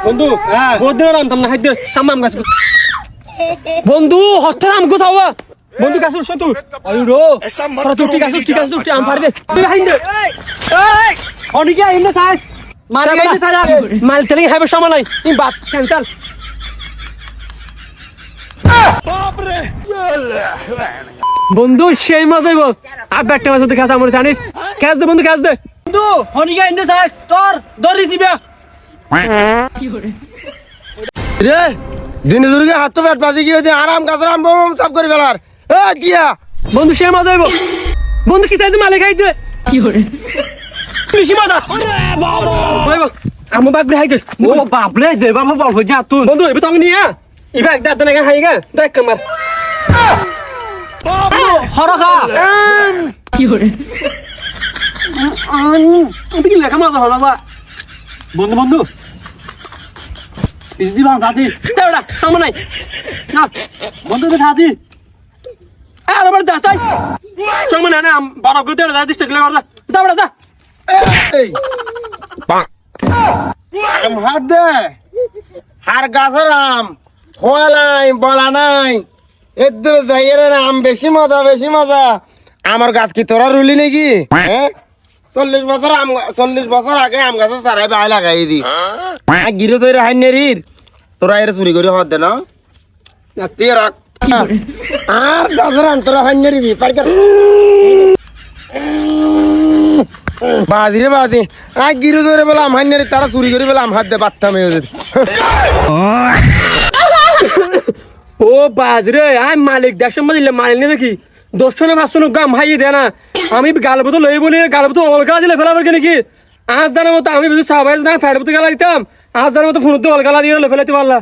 বন্ধু বন্ধু রামতাম না হাইদে সামাম গাছ বন্ধু হঠাৎ আমগো চাওয়া বন্ধু গাছ উঠছ তুই আইরো তোরা তুই ঠিক আছে তুই আম পারবে তুই হাইদে এই অনিকে আইনে সাইজ মারি আইনে সাইজ মাল তেলিং হাইবে সময় নাই ইন বাত ক্যান্সেল বাপরে বন্ধু সেই মজাইব আর ব্যাটটা মাছ তো খাস আমার জানিস ক্যাচ দে বন্ধু বন্ধু অনিকে আইনে সাইজ তোর দড়ি দিবে রে দিনে দুর্গে হাত তো পেট পাতি কি হইছে আরাম গাছ আরাম বম সাফ করে ফেলার এ কিয়া বন্ধু সে মজা হইব বন্ধু কি চাইছে মালে খাইতে কি করে বেশি মজা ওরে বাবা আমার বাপ রে হাইতে ও বাপ রে দে বাবা বল হই যা তুই বন্ধু এবে তো আমি নিয়া ইবা এক দাঁত না হাই গা দেখ কামার হরখা কি করে তুমি কি লেখা মজা হলো বা বন্ধু ইজি বাং দাদি তেড়া সামনে নাই না বন্ধু বে দাদি আরে বড় দাসাই সামনে না বড় গুতে দাদি স্টেক লাগা যা বড় যা এই আম হাত দে হার গাছের আম হলাই বলা নাই এদের যাইরে না আম বেশি মজা আমার গাছ কি তোরা রুলি নাকি হ্যাঁ 40 বছর আগে আম গাছে সারাই বাই লাগাই দি গিরো তৈরি হাইনেরির তোরা এর চুরি করে হদ দে না তুই রাখ আর গাছের আম তোরা হাইনেরি পার কর বাজি গিরো তৈরি বলে আম হাইনেরি তারা চুরি করে বলে আম হাত দে বাত্তাম ও বাজরে আই মালিক দেশের মধ্যে মালিক নেই দেখি 500 গাম হাইয়ে দে না আমি গালবো তো লই বলি গালবো তো অলগা দিলে ফেলাবার কেন কি আজ জানার মতো আমি বুঝি সাবাইল না ফ্যাটবো তো গালা দিতাম আজ জানার মতো ফোন তো অলগা দিয়ে ফেলাতে পারলা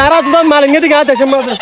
আর আজ মালিক নেই দেখি দেশের মধ্যে